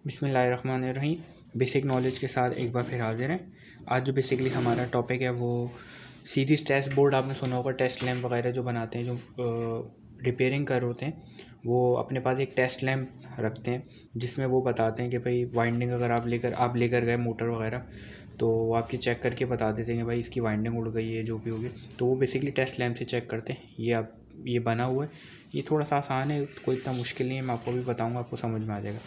बिस्मिल्लाहिर्रहमानिर्रहीम। Basic knowledge के साथ एक बार फिर हाजिर हैं। आज जो बेसिकली हमारा टॉपिक है वो सीरीज़ टेस्ट बोर्ड, आपने सुना होगा, टेस्ट लैम्प वगैरह जो बनाते हैं, जो रिपेयरिंग कर होते हैं, वो अपने पास एक टेस्ट लैम्प रखते हैं जिसमें वो बताते हैं कि भाई वाइंडिंग अगर आप लेकर गए मोटर वगैरह, तो वो आपकी चेक करके बता देते हैं कि भाई इसकी वाइंडिंग उड़ गई है, जो भी होगी। तो वो बेसिकली टेस्ट लैम्प से चेक करते हैं। ये बना हुआ है, ये थोड़ा सा आसान है, कोई इतना मुश्किल नहीं है। मैं आपको भी बताऊँगा, आपको समझ में आ जाएगा।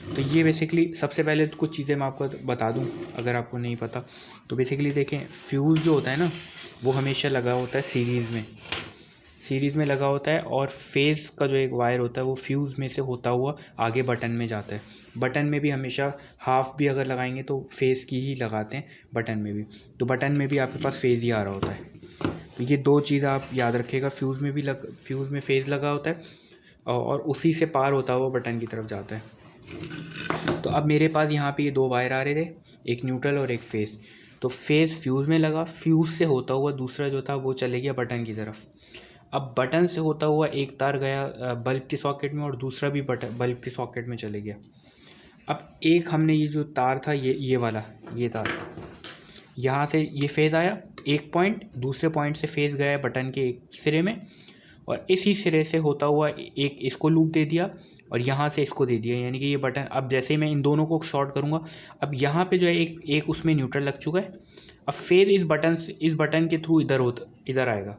तो ये बेसिकली सबसे पहले तो कुछ चीज़ें मैं आपको बता दूं अगर आपको नहीं पता। तो बेसिकली देखें, फ्यूज़ जो होता है ना, वो हमेशा लगा होता है सीरीज़ में लगा होता है, और फेज़ का जो एक वायर होता है वो फ्यूज़ में से होता हुआ आगे बटन में जाता है। बटन में भी हमेशा हाफ भी अगर लगाएंगे तो फेज़ की ही लगाते हैं बटन में भी। तो बटन में भी आपके पास फेज़ ही आ रहा होता है। तो ये दो चीज़ आप याद रखिएगा, फ्यूज़ में फेज़ लगा होता है और उसी से पार होता हुआ बटन की तरफ जाता है। तो अब मेरे पास यहाँ पे ये दो वायर आ रहे थे, एक न्यूट्रल और एक फेज़। तो फेज़ फ्यूज़ में लगा, फ्यूज़ से होता हुआ दूसरा जो था वो चले गया बटन की तरफ। अब बटन से होता हुआ एक तार गया बल्ब के सॉकेट में और दूसरा भी बटन बल्ब के सॉकेट में चले गया। अब एक हमने ये जो तार था, ये वाला, ये तार यहाँ से ये फेज़ आया एक पॉइंट, दूसरे पॉइंट से फेज़ गया बटन के एक सिरे में, और इसी सिरे से होता हुआ एक इसको लूप दे दिया और यहाँ से इसको दे दिया। यानी कि ये बटन, अब जैसे ही मैं इन दोनों को शॉर्ट करूँगा, अब यहाँ पे जो है एक उसमें न्यूट्रल लग चुका है। अब फिर इस बटन के थ्रू इधर आएगा।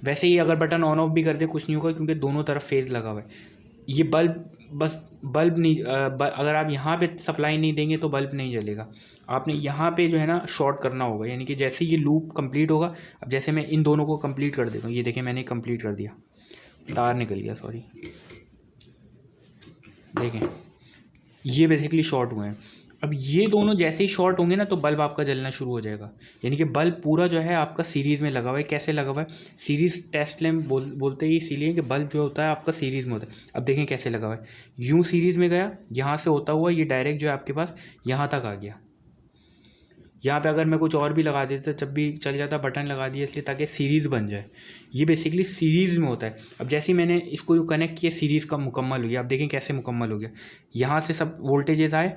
वैसे ही अगर बटन ऑन ऑफ भी कर दें कुछ नहीं होगा, क्योंकि दोनों तरफ फेज़ लगा हुआ है। ये बल्ब नहीं, अगर आप यहाँ पे सप्लाई नहीं देंगे तो बल्ब नहीं जलेगा। आपने यहाँ पे जो है ना शॉर्ट करना होगा। यानी कि जैसे ये लूप कंप्लीट होगा, अब जैसे मैं इन दोनों को कंप्लीट कर देता हूँ, ये देखें मैंने कंप्लीट कर दिया, तार निकल गया, सॉरी, देखें ये बेसिकली शॉर्ट हुए हैं। अब ये दोनों जैसे ही शॉर्ट होंगे ना तो बल्ब आपका जलना शुरू हो जाएगा। यानी कि बल्ब पूरा जो है आपका सीरीज़ में लगा हुआ है। कैसे लगा हुआ है? सीरीज़ टेस्ट लैम्प बोलते ही इसीलिए कि बल्ब जो होता है आपका सीरीज़ में होता है। अब देखें कैसे लगा हुआ है, यूँ सीरीज़ में गया, यहाँ से होता हुआ ये डायरेक्ट जो है आपके पास यहाँ तक आ गया। यहाँ पे अगर मैं कुछ और भी लगा देता जब भी चल जाता, बटन लगा दिया इसलिए ताकि सीरीज़ बन जाए। ये बेसिकली सीरीज़ में होता है। अब जैसे ही मैंने इसको कनेक्ट किया, सीरीज़ का मुकम्मल हो गया। अब देखें कैसे मुकम्मल हो गया। यहाँ से सब वोल्टेजेस आए,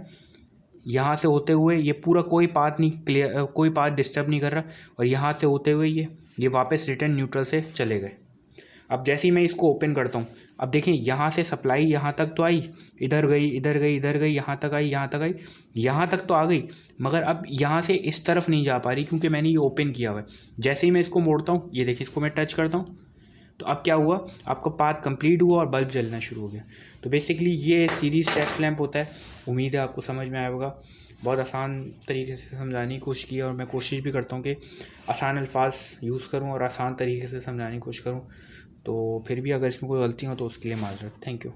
यहाँ से होते हुए ये पूरा कोई पाथ नहीं क्लियर, कोई पाथ डिस्टर्ब नहीं कर रहा, और यहाँ से होते हुए ये वापस रिटर्न न्यूट्रल से चले गए। अब जैसे ही मैं इसको ओपन करता हूँ, अब देखें यहाँ से सप्लाई यहाँ तक तो आई, इधर गई, इधर गई, इधर गई, यहाँ तक आई, यहाँ तक आई, यहाँ तक तो आ गई, मगर अब यहाँ से इस तरफ नहीं जा पा रही क्योंकि मैंने ये ओपन किया हुआ है। जैसे ही मैं इसको मोड़ता हूँ, ये देखिए, इसको मैं टच करता हूँ, तो अब क्या हुआ, आपका पाथ कंप्लीट हुआ और बल्ब जलना शुरू हो गया। तो बेसिकली ये सीरीज़ टेस्ट लैंप होता है। उम्मीद है आपको समझ में आया होगा। बहुत आसान तरीके से समझाने की कोशिश की, और मैं कोशिश भी करता हूँ कि आसान अल्फाज यूज़ करूँ और आसान तरीके से समझाने की कोशिश करूँ। तो फिर भी अगर इसमें कोई गलती हो तो उसके लिए माज़रत। Thank you.